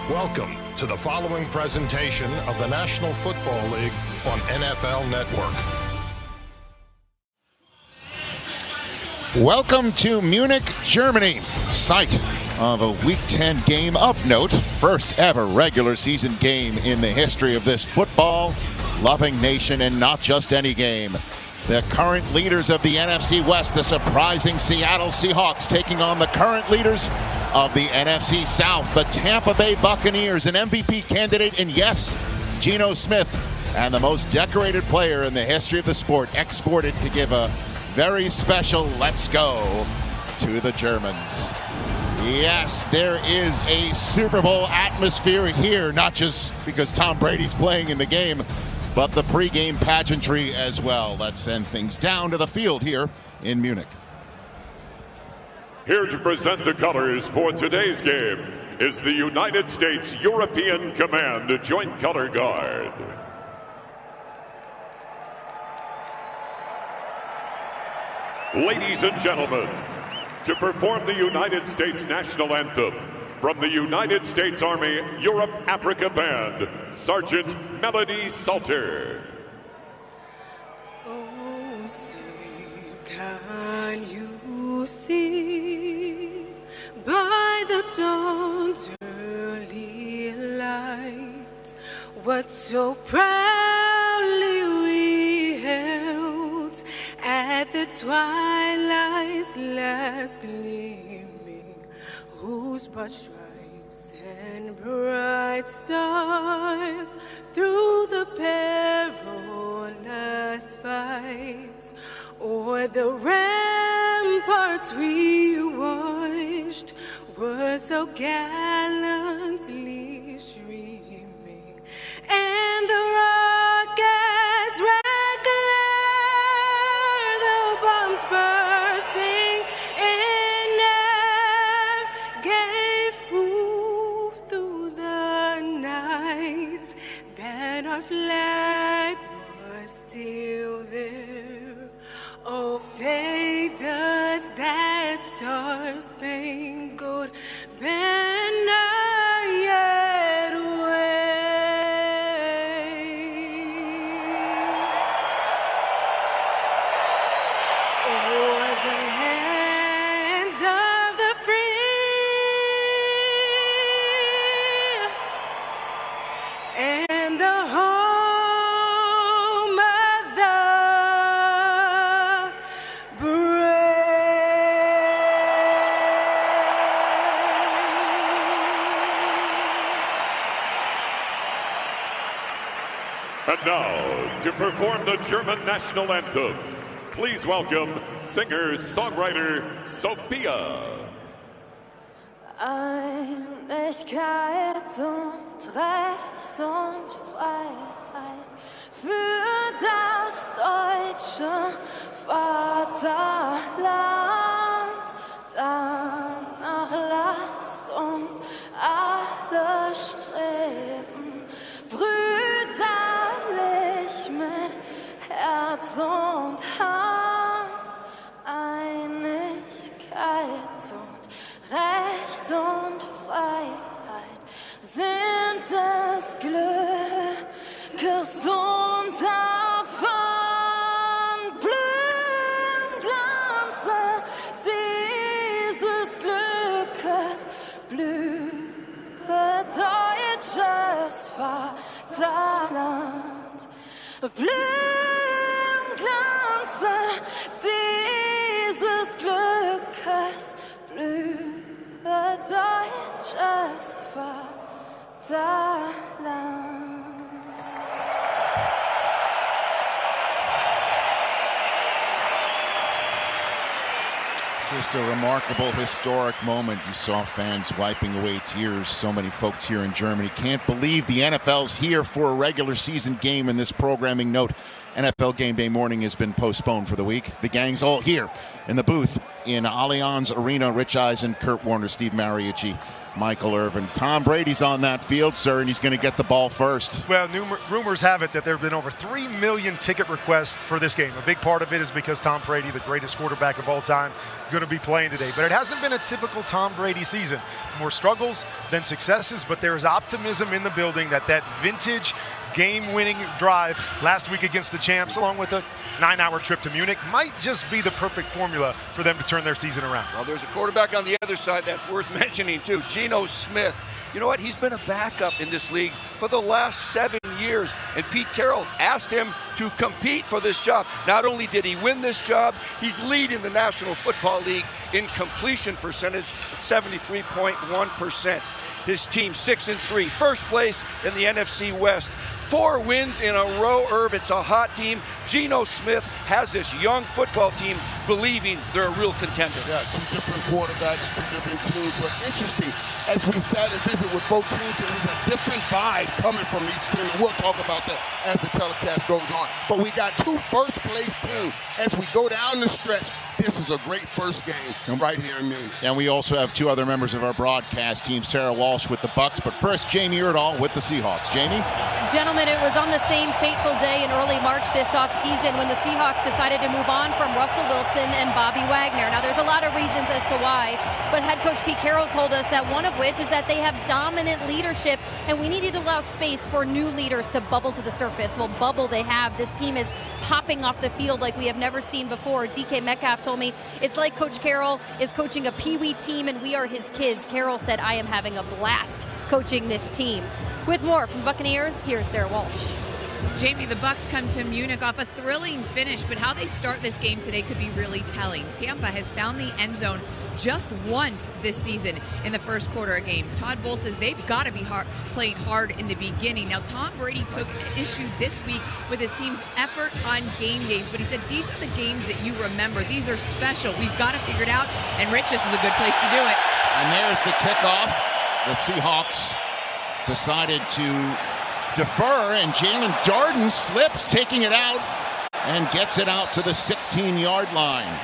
Welcome to the following presentation of the National Football League on NFL Network. Welcome to Munich, Germany, site of a Week 10 game of note. First ever regular season game in the history of this football-loving nation, and not just any game. The current leaders of the NFC West, the surprising Seattle Seahawks, taking on the current leaders of the NFC South, the Tampa Bay Buccaneers, an MVP candidate, and yes, Geno Smith, and the most decorated player in the history of the sport, exported to give a very special let's go to the Germans. Yes, there is a Super Bowl atmosphere here, not just because Tom Brady's playing in the game, but the pregame pageantry as well. Let's send things down to the field here in Munich. Here to present the colors for today's game is the United States European Command Joint Color Guard. Ladies and gentlemen, to perform the United States National Anthem, from the United States Army Europe Africa Band, Sergeant Melody Salter. Oh, say, can you see by the dawn's early light what so proudly we held at the twilight's last gleaming, whose broad stripes and bright stars through the perilous fight o'er the ramparts we watched were so gallantly streaming, and the rockets regular, the bombs bursting in air, gave proof through the night that our flag was still there. Oh, say does that star-spangled banner yet wave o'er the land of the free and the home of the And now, to perform the German National Anthem, please welcome singer-songwriter Sophia. Einigkeit und Recht und Freiheit für das deutsche Vaterland. Danach lasst uns alle streben, brüderlich mit Herz und Hand. Einigkeit und Recht und Freiheit sind des Glückes Unterpfand. Blühen Glanze dieses Glückes, blühe deutsches Vaterland. Blühen Glanze dieses Glückes, blühe deutsches Vaterland. Just a remarkable, historic moment. You saw fans wiping away tears. So many folks here in Germany can't believe the NFL's here for a regular season game. In this programming note, NFL Game Day morning has been postponed for the week. The gang's all here in the booth in Allianz Arena. Rich Eisen, Kurt Warner, Steve Mariucci, Michael Irvin. Tom Brady's on that field, sir, and he's going to get the ball first. Well, rumors have it that there have been over 3 million ticket requests for this game. A big part of it is because Tom Brady, the greatest quarterback of all time, going to be playing today. But it hasn't been a typical Tom Brady season. More struggles than successes, but there is optimism in the building that vintage game-winning drive last week against the champs, along with a 9-hour trip to Munich, might just be the perfect formula for them to turn their season around. Well, there's a quarterback on the other side that's worth mentioning, too, Geno Smith. You know what? He's been a backup in this league for the last 7 years, and Pete Carroll asked him to compete for this job. Not only did he win this job, he's leading the National Football League in completion percentage at 73.1%. His team 6-3, first place in the NFC West. 4 wins in a row, Irv. It's a hot team. Geno Smith has this young football team believing they're a real contender. Yeah, 2 different quarterbacks, 2 different teams. But interesting, as we sat and visit with both teams, there was a different vibe coming from each team. And we'll talk about that as the telecast goes on. But we got 2 first-place teams. As we go down the stretch, this is a great first game right here in Munich. And we also have 2 other members of our broadcast team, Sarah Walsh with the Bucks. But first, Jamie Erdahl with the Seahawks. Jamie? Gentlemen, it was on the same fateful day in early March this offseason when the Seahawks decided to move on from Russell Wilson and Bobby Wagner. Now, there's a lot of reasons as to why, but head coach Pete Carroll told us that one of which is that they have dominant leadership, and we needed to allow space for new leaders to bubble to the surface. Well, bubble they have. This team is popping off the field like we have never seen before. DK Metcalf told me it's like Coach Carroll is coaching a peewee team and we are his kids. Carroll said, I am having a blast coaching this team. With more from Buccaneers, here's Sarah Walsh. Jamie, the Bucs come to Munich off a thrilling finish, but how they start this game today could be really telling. Tampa has found the end zone just once this season in the first quarter of games. Todd Bowles says they've got to be playing hard in the beginning. Now, Tom Brady took issue this week with his team's effort on game days, but he said these are the games that you remember. These are special. We've got to figure it out, and Rich, this is a good place to do it. And there's the kickoff. The Seahawks decided to defer, and Jalen Darden slips, taking it out and gets it out to the 16-yard line.